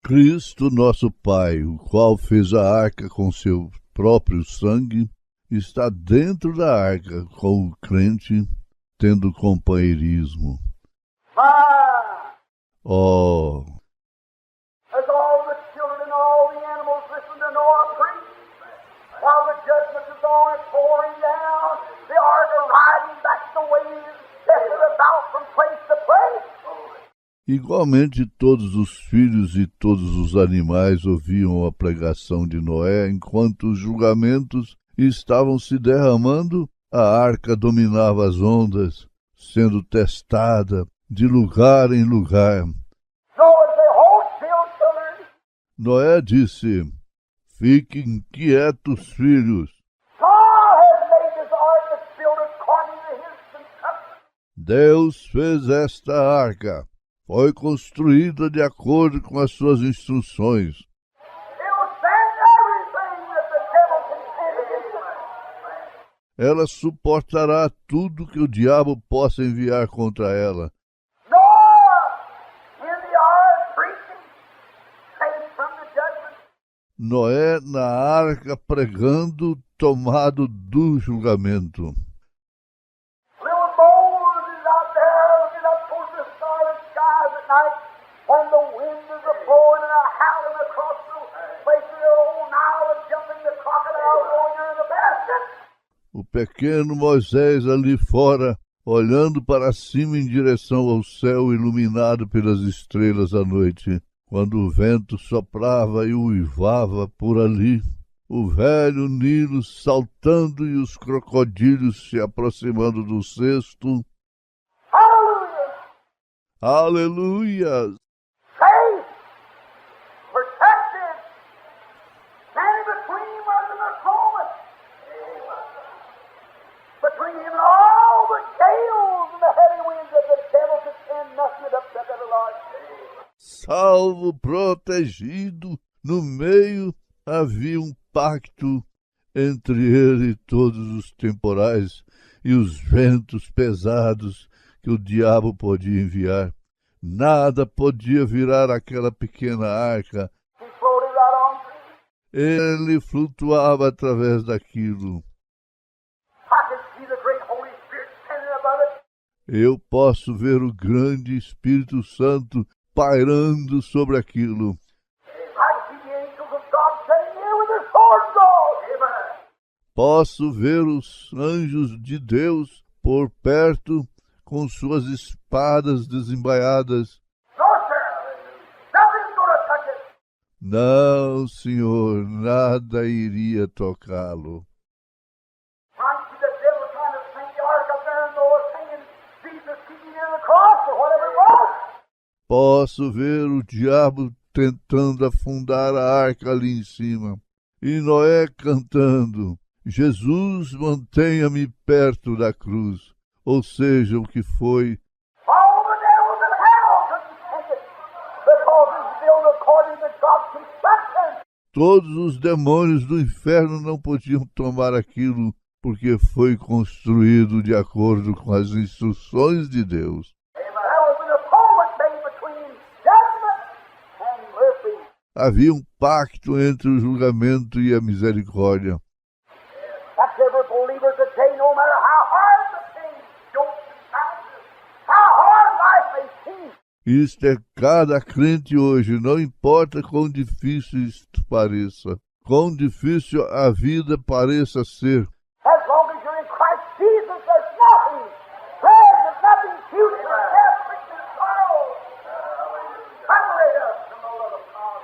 Cristo, nosso Pai, o qual fez a arca com seu próprio sangue, está dentro da arca com o crente, tendo companheirismo. Oh, As all the children and all the animals listen to Noah preach, while the judgment is on it pouring down, the ark are riding back the waves, tested about from place to place. igualmente todos os filhos e todos os animais ouviam a pregação de Noé, enquanto os julgamentos estavam se derramando, a arca dominava as ondas, sendo testada de lugar em lugar. Noah said, "Hold still, children. Noé disse: Fiquem quietos, filhos. God has made this ark that's built according to his instructions. Deus fez esta arca. Foi construída de acordo com as suas instruções. It will stand everything that the devil can send against it." Ela suportará tudo que o diabo possa enviar contra ela. Noah in the ark preaching, safe from the judgment. Noé na arca pregando, tomado do julgamento. Little Moses out there looking up towards the starlit skies at night when the wind is a-blowing and a-howling across the place of the old Nile and jumping the crocodile going in the basket. O pequeno Moisés ali fora, olhando para cima em direção ao céu iluminado pelas estrelas à noite, Quando o vento soprava e uivava por ali, o velho Nilo saltando e os crocodilos se aproximando do cesto. Hallelujah! Aleluia! Safe, protected, standing between us and the atonement. Between him and all the gales and the heavy winds that the devil could send, nothing would upset the Lord. Salvo, protegido, no meio havia um pacto entre ele e todos os temporais e os ventos pesados que o diabo podia enviar. Nada podia virar aquela pequena arca. He floated right on through. Ele flutuava através daquilo. I could see the great Holy Spirit standing above it. Eu posso ver o grande Espírito Santo pairando sobre aquilo. I could see the angels of God standing there with their swords drawn. Amen. Posso ver os anjos de Deus por perto com suas espadas desembaiadas. No, sir. Nothing's going to touch it. Não, Senhor, nada iria tocá-lo. I see the devil trying to sink the ark up there and Noah singing Jesus keeping near the cross or whatever it was. Posso ver o diabo tentando afundar a arca ali em cima. E Noé cantando, Jesus, mantenha-me perto da cruz. Ou seja, o que foi. All the devils in hell couldn't take it because it's built according to God's construction. Todos os demônios do inferno não podiam tomar aquilo, porque foi construído de acordo com as instruções de Deus. There was an atonement made between judgment and mercy. Havia um pacto entre o julgamento e a misericórdia. That's every believer today, no matter how hard the pain, jokes and challenges, how hard life may seem. Isto é cada crente hoje, não importa quão difícil isto pareça, quão difícil a vida pareça ser. As long as you're in Christ Jesus, there's nothing present, nothing future, death, sickness, and sorrow. Separate us from the love of God.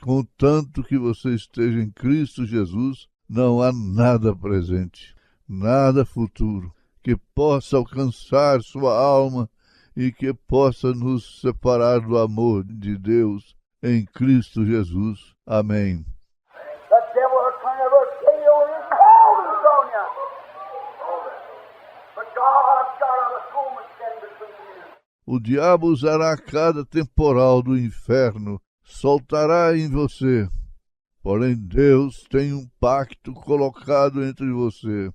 Contanto que você esteja em Cristo Jesus, não há nada presente, nada futuro, que possa alcançar sua alma e que possa nos separar do amor de Deus em Cristo Jesus. Amém. The devil will turn every gale in his hell loose on you. But God's got an atonement standing between you. O diabo usará cada temporal do inferno, soltará em você. Porém, Deus tem um pacto colocado entre você.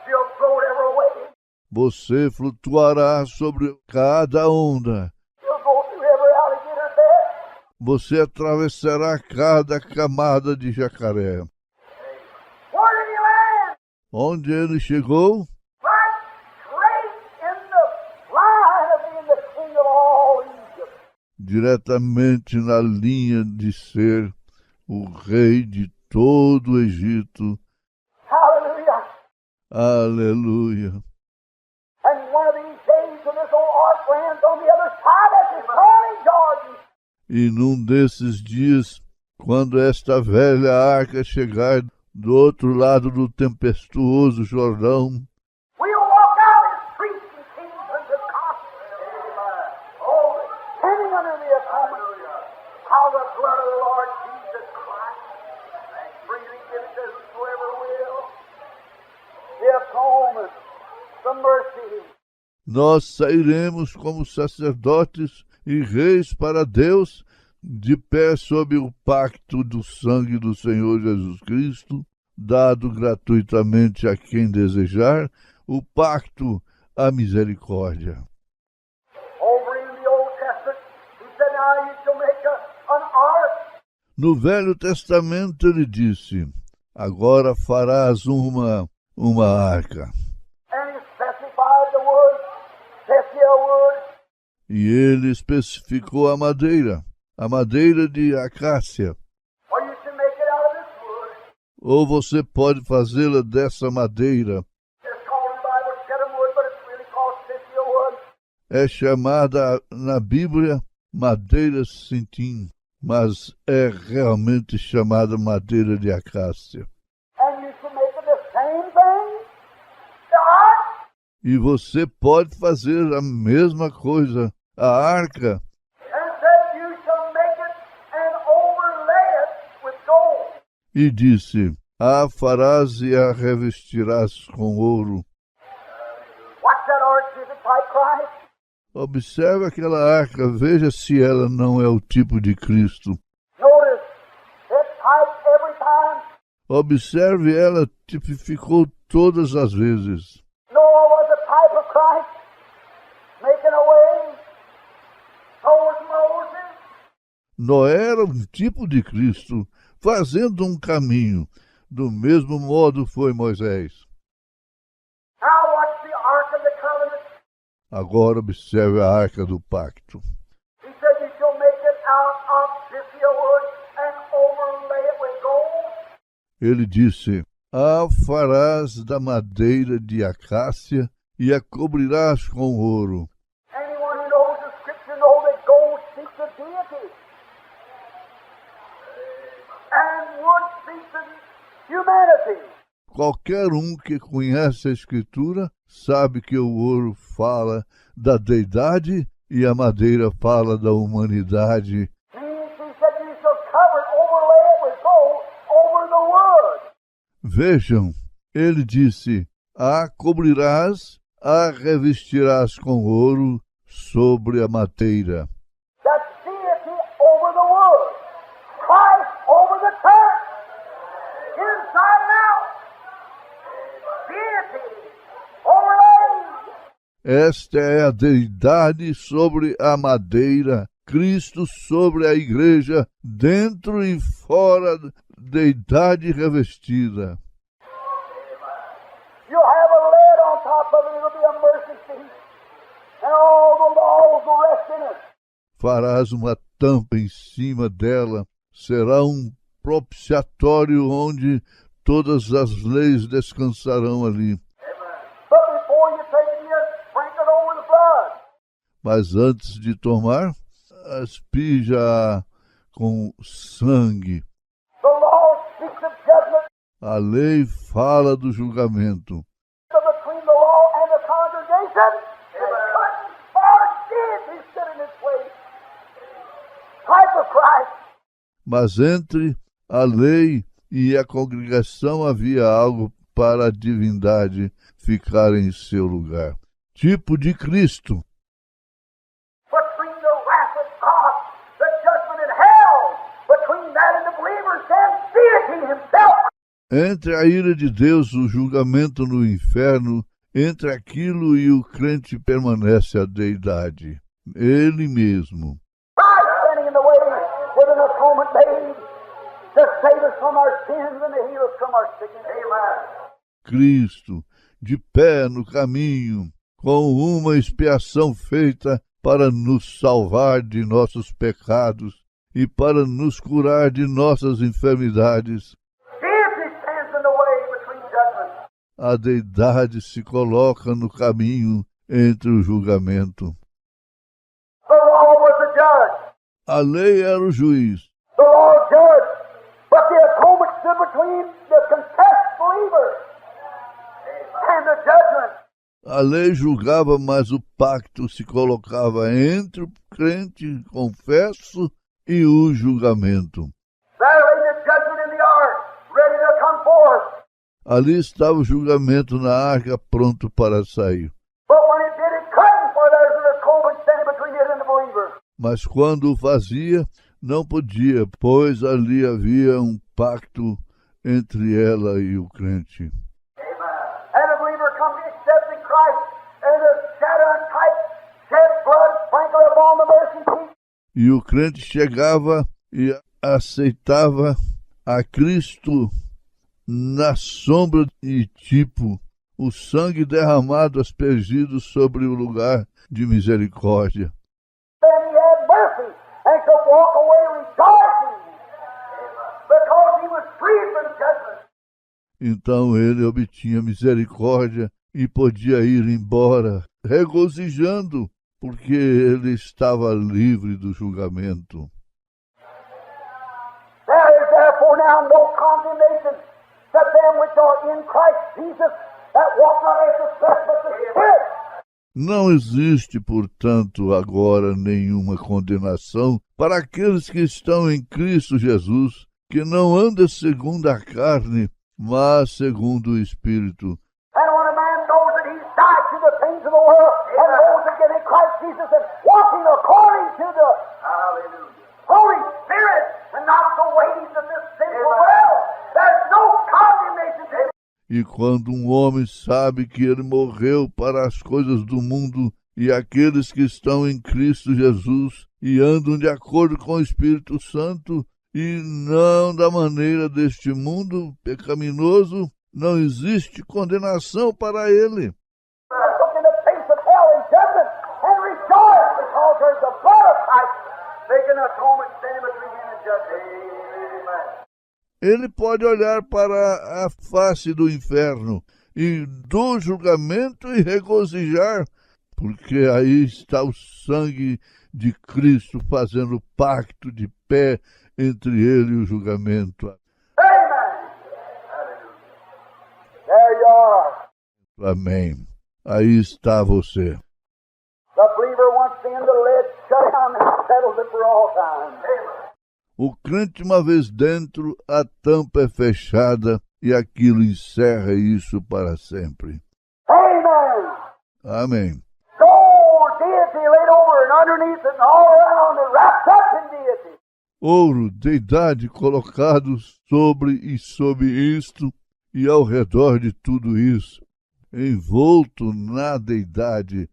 She'll float every way. Você flutuará sobre cada onda. She'll go through every alligator bed. Você atravessará cada camada de jacaré. Where did he land? Onde ele chegou? Right straight in the line of being the king of all Egypt. Diretamente na linha de ser o rei de todo o Egito. Hallelujah. Aleluia. And one of these days when this old ark lands on the other side, that's his stormy Jordan. E num desses dias, quando esta velha arca chegar do outro lado do tempestuoso Jordão, We'll walk out as priests and kings unto God. Oh, standing under the atonement. How the blood of the Lord Jesus Christ freely given to whosoever will. The atonement, the mercy. nós sairemos como sacerdotes e reis para Deus, de pé sob o pacto do sangue do Senhor Jesus Cristo, dado gratuitamente a quem desejar, o pacto, a misericórdia. Over in the Old Testament, he said, now you shall make an ark. No Velho Testamento ele disse, agora farás uma arca. And he specified the word, Zephyr wood. E ele especificou a madeira de acácia. Or you should make it out of this wood. Ou você pode fazê-la dessa madeira. It's called in the Bible shittim wood, but it's really called Zephyr wood. é chamada na Bíblia madeira sintim, mas é realmente chamada madeira de acácia. And you can make it the same thing, the ark, E você pode fazer a mesma coisa, a arca, and said you shall make it and overlay it with gold. e disse, a farás e a revestirás com ouro. Watch that ark, is it type Christ? Observe aquela arca, veja se ela não é o tipo de Cristo. Notice, it's type every time. Observe, ela tipificou todas as vezes. Noah was a type of Christ, making a way towards Moses. Noé era um tipo de Cristo, fazendo um caminho. Do mesmo modo foi Moisés. Now watch the ark of the covenant. Agora observe a arca do pacto. He said you shall make it out of gypsy wood and overlay it with gold. Ele disse, a farás da madeira de acácia e a cobrirás com ouro. Anyone who knows the scripture knows that gold speaks of deity. And wood speaks of humanity. Qualquer um que conhece a Escritura sabe que o ouro fala da deidade e a madeira fala da humanidade. Means he said you shall cover it, overlay it with gold over the wood. Vejam, ele disse, a cobrirás, a revestirás com ouro sobre a madeira. That's deity over the wood. Christ over the church. Inside and out. Deity overlaid. Esta é a deidade sobre a madeira, Cristo sobre a igreja, dentro e fora, deidade revestida. You'll have a lid on top of it, it'll be a mercy seat. And all the laws will rest in it. Farás uma tampa em cima dela, será um propiciatório onde todas as leis descansarão ali. But before you take it, you sprinkle it over the blood. Mas antes de tomar, espija com sangue. The law speaks of judgment A lei fala do julgamento. between the law and the congregation. And far deity stood in its place. Type of Christ. Mas entre a lei e a congregação havia algo para a divindade ficar em seu lugar. Tipo de Cristo. Between the wrath of God, the judgment in hell, between that and the believer stands deity himself. Entre a ira de Deus, o julgamento no inferno, entre aquilo e o crente permanece a deidade. Ele mesmo. Christ standing in the way with an atonement made to save us from our sins and to heal us from our sickness. Amen. Cristo, de pé no caminho, com uma expiação feita para nos salvar de nossos pecados e para nos curar de nossas enfermidades. Deity stands in the way between judgments. A deidade se coloca no caminho entre o julgamento. The law was the judge. A lei era o juiz, The law judged. But the atonement stood between the confessed believer and the judgment. a lei julgava, mas o pacto se colocava entre o crente confesso e o julgamento. There lay the judgment in the ark, ready to come forth. Ali estava o julgamento na arca, pronto para sair. But when it did, it couldn't, for there's an atonement standing between it and the believer. Mas quando o fazia, não podia, pois ali havia um pacto entre ela e o crente. And the believer comes accepting Christ, and the shadow and type shed blood, sprinkled upon the mercy seat. E o crente chegava e aceitava a Cristo na sombra e tipo, o sangue derramado aspergido sobre o lugar de misericórdia. Then he had mercy and could walk away rejoicing because he was free from judgment. Então ele obtinha misericórdia e podia ir embora, regozijando, porque ele estava livre do julgamento. There is therefore now no condemnation to them which are in Christ Jesus, that walk not after the flesh, but the Spirit. Não existe, portanto, agora nenhuma condenação para aqueles que estão em Cristo Jesus, que não andam segundo a carne, mas segundo o Espírito. And when a man knows that he's died to the things of the world and rose again in Christ Jesus and walking according to the Holy Spirit and not the ways of this sinful world, there's no condemnation to him. E quando um homem sabe que ele morreu para as coisas do mundo e aqueles que estão em Cristo Jesus e andam de acordo com o Espírito Santo e não da maneira deste mundo pecaminoso, não existe condenação para ele. Look in the face of hell and judgment and rejoice because there's the blood of Christ making atonement standing between him and judgment. Amen. Ele pode olhar para a face do inferno e do julgamento e regozijar, porque aí está o sangue de Cristo fazendo pacto de pé entre ele e o julgamento. Amen. There you are. Amém. Aí está você. The believer once in the lid shut down and settles it for all time. Amen. O crente, uma vez dentro, a tampa é fechada e aquilo encerra isso para sempre. Amen. Amém. Gold, deity laid over and underneath and all around and wrapped up in deity. Ouro, deidade colocados sobre e sob isto e ao redor de tudo isso, envolto na deidade.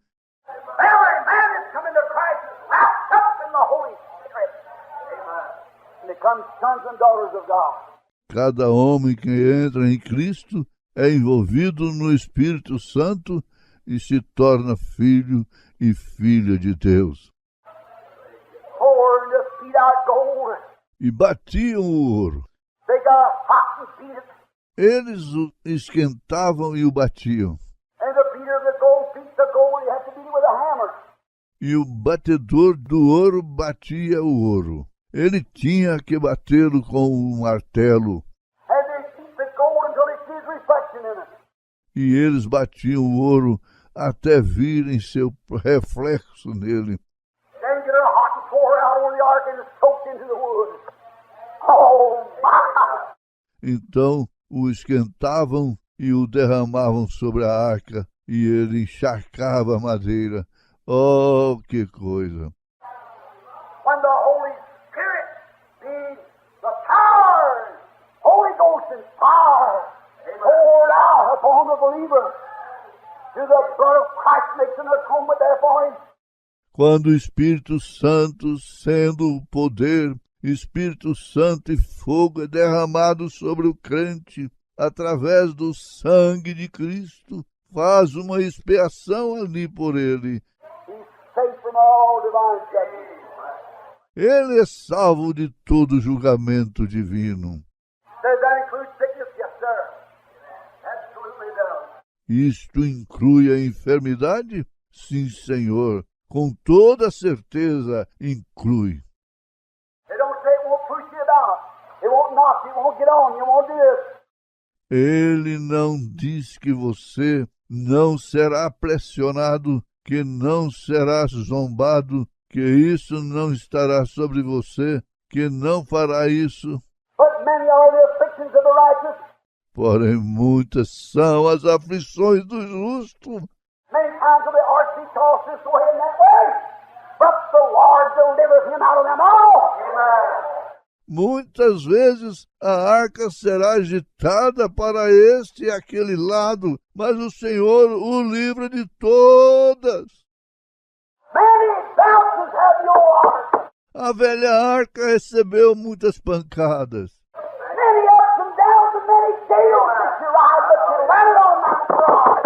Every man that's come into Christ is wrapped up in the Holy Spirit. Amen. And becomes sons and daughters of God. Cada homem que entra em Cristo é envolvido no Espírito Santo e se torna filho e filha de Deus. Pouring just beat out gold. E batiam o ouro. They got hot and beat it. Eles o esquentavam e o batiam. And the beater of the gold beats the gold. You have to beat it with a hammer. E o batedor do ouro batia o ouro. Ele tinha que batê-lo com um martelo. And they beat the gold until they see his reflection in it. E eles batiam o ouro até virem seu reflexo nele. Then get her hot and pour her out on the ark and it's soaked into the wood. Oh, my! Então o esquentavam e o derramavam sobre a arca, e ele encharcava a madeira. Oh, que coisa! When the Holy Spirit being the power, Holy Ghost and fire, poured out upon the believer, through the blood of Christ makes an atonement there for him. Quando o Espírito Santo, sendo o poder, Espírito Santo e fogo é derramado sobre o crente, através do sangue de Cristo, faz uma expiação ali por ele. He's safe from all divine judgment. Ele é salvo de todo julgamento divino. Does that include sickness? Yes, sir. Absolutely does. Isto inclui a enfermidade? Sim, Senhor. Com toda certeza inclui. They don't say it won't push you about. It won't knock you, it won't get on you, it won't do this. Ele não diz que você não será pressionado, que não será zombado, que isso não estará sobre você, que não fará isso. But many are the afflictions of the righteous. Porém, muitas são as aflições do justo. Many times will the ark be tossed this way and that way. But the Lord delivers him out of them all. Amen. Muitas vezes a arca será agitada para este e aquele lado, mas o Senhor o livra de todas. Many bounces have your ark. A velha arca recebeu muitas pancadas. Many ups and downs and many gales that you ride, but you landed on Mount God.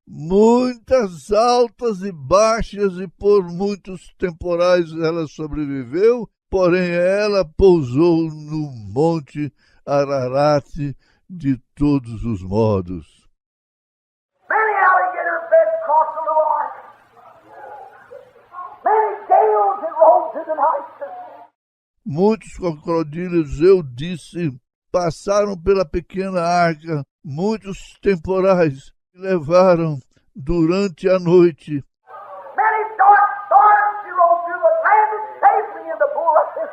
Muitas altas e baixas, e por muitos temporais ela sobreviveu, porém ela pousou no Monte Ararat de todos os modos. Many alligator beds crossed the little ark. prison house. Muitos crocodilos, eu disse, passaram pela pequena arca, muitos temporais levaram durante a noite. Many dark storms you rode through, but landed safely in the bulrushes,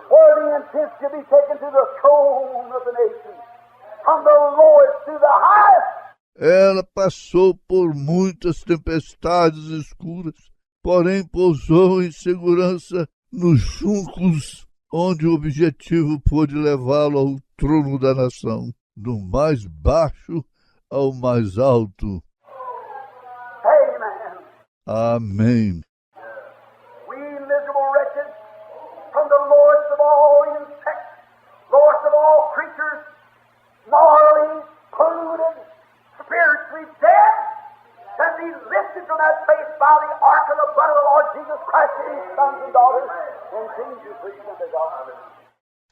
where the intent to be taken to the throne of the nations, from the lowest to the highest. Ela passou por muitas tempestades escuras, porém pousou em segurança nos juncos, onde o objetivo pôde levá-lo ao trono da nação, do mais baixo ao mais alto. Amen. Amém. We miserable wretches, from the lowest of all insects, lowest of all creatures, morally polluted, spiritually dead, can be lifted from that place by the ark of the blood of the Lord Jesus Christ and His sons and daughters, and things you preach unto God.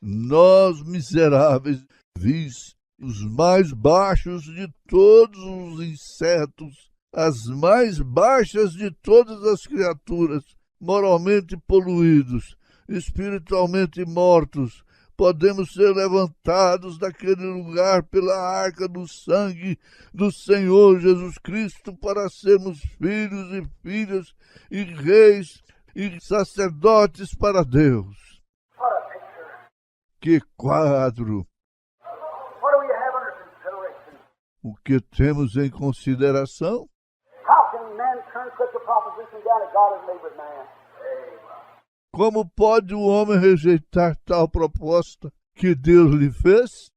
Nós, miseráveis, vis, os mais baixos de todos os insetos, as mais baixas de todas as criaturas, moralmente poluídos, espiritualmente mortos, podemos ser levantados daquele lugar pela arca do sangue do Senhor Jesus Cristo para sermos filhos e filhas e reis e sacerdotes para Deus. What a picture. Que quadro! What do we have under consideration? O que temos em consideração? How can man turn such a proposition down that God has made with man? Como pode o homem rejeitar tal proposta que Deus lhe fez?